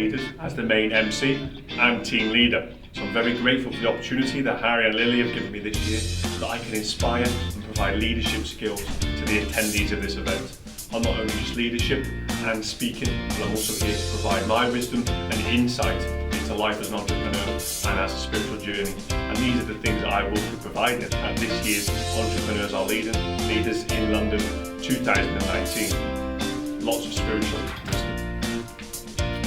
leaders as the main MC and team leader. So I'm very grateful for the opportunity that Harry and Lily have given me this year so that I can inspire and provide leadership skills to the attendees of this event. I'm not only just leadership and speaking, but I'm also here to provide my wisdom and insight into life as an entrepreneur and as a spiritual journey. And these are the things that I will be providing at this year's Entrepreneurs Are Leaders in London 2019. Lots of spiritual wisdom.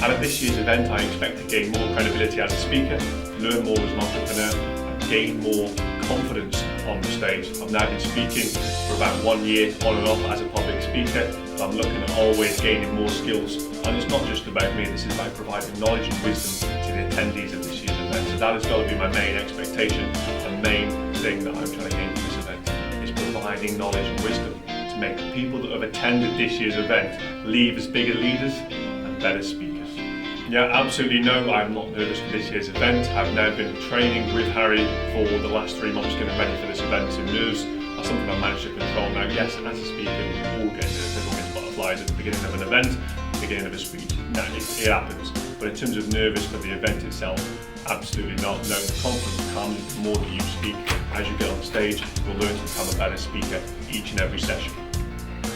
And at this year's event, I expect to gain more credibility as a speaker, learn more as an entrepreneur, and gain more confidence on the stage. I've now been speaking for about 1 year on and off as a public speaker, so I'm looking at always gaining more skills. And it's not just about me, this is about providing knowledge and wisdom to the attendees of this year's event. So that has got to be my main expectation and main thing that I'm trying to gain from this event, is providing knowledge and wisdom to make the people that have attended this year's event leave as bigger leaders and better speakers. Yeah, absolutely no, I'm not nervous for this year's event. I've now been training with Harry for the last 3 months getting ready for this event, so nerves are something I've managed to control now. Yes, as a speaker, we all get nervous, everyone gets butterflies at the beginning of an event, the beginning of a speech. It happens. But in terms of nervous for the event itself, absolutely not. No, the confidence comes the more that you speak. As you get on stage, you'll learn to become a better speaker each and every session.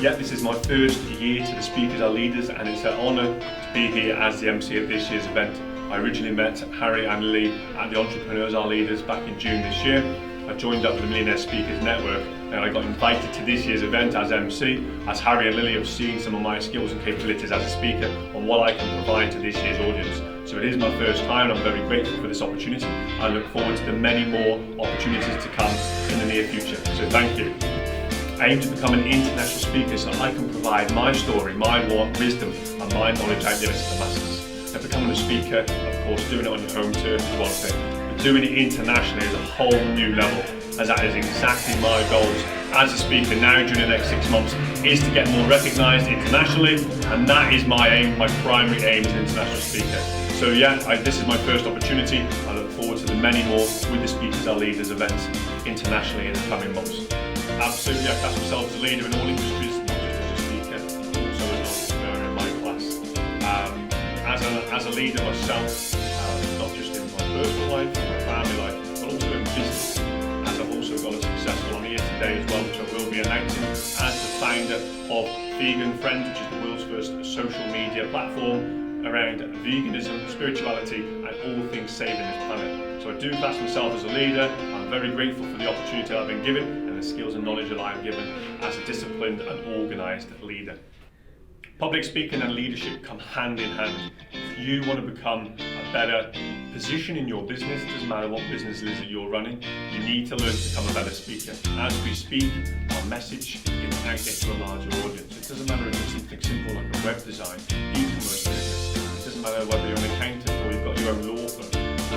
Yeah, this is my first year to the Speakers Are Leaders, and it's an honour to be here as the MC at this year's event. I originally met Harry and Lily at the Entrepreneurs Are Leaders back in June this year. I joined up with the Millionaire Speakers Network and I got invited to this year's event as MC, as Harry and Lily have seen some of my skills and capabilities as a speaker and what I can provide to this year's audience. So it is my first time and I'm very grateful for this opportunity. I look forward to the many more opportunities to come in the near future. So thank you. I aim to become an international speaker so I can provide my story, my wisdom and my knowledge out there to the masses. Now, becoming a speaker, of course, doing it on your home turf is one thing, but doing it internationally is a whole new level, as that is exactly my goals as a speaker now during the next 6 months, is to get more recognised internationally, and that is my aim, my primary aim as an international speaker. So yeah, this is my first opportunity. I look forward to the many more with the Speakers Are Leaders events internationally in the coming months. Absolutely, I class myself as a leader in all industries, not just as a speaker, but also as an entrepreneur in my class. As a leader myself, not just in my personal life, my family life, but also in business, as I've also got a successful on here today as well, which I will be announcing as the founder of Vegan Friends, which is the world's first social media platform around veganism, spirituality and all things saving this planet. So I do class myself as a leader. I'm very grateful for the opportunity I've been given and the skills and knowledge that I'm given as a disciplined and organised leader. Public speaking and leadership come hand in hand. If you want to become a better position in your business, it doesn't matter what business it is that you're running, you need to learn to become a better speaker. As we speak, our message gets out there to a larger audience. It doesn't matter if it's something simple like a web design, e-commerce business, it doesn't matter whether you're an accountant or you've got your own law firm.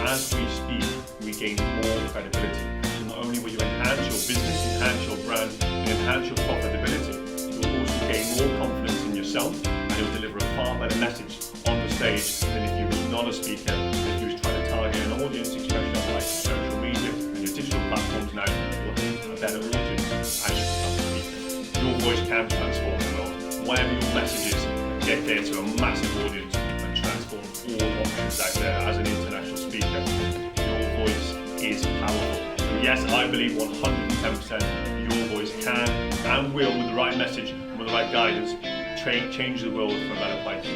As we speak, we gain more credibility. So not only will you enhance your business, enhance your brand, and enhance your profitability, you'll also gain more confidence in yourself and you'll deliver a far better message on the stage than if you were not a speaker, if you was trying to target an audience, especially on like social media and your digital platforms now, you'll have a better audience as you become a speaker. Your voice can transform the world. Whatever your message is, get there to a massive audience and transform all options out there as an international speaker. Your voice is powerful. So yes, I believe 110% your voice can and will, with the right message and with the right guidance, change the world for a better place.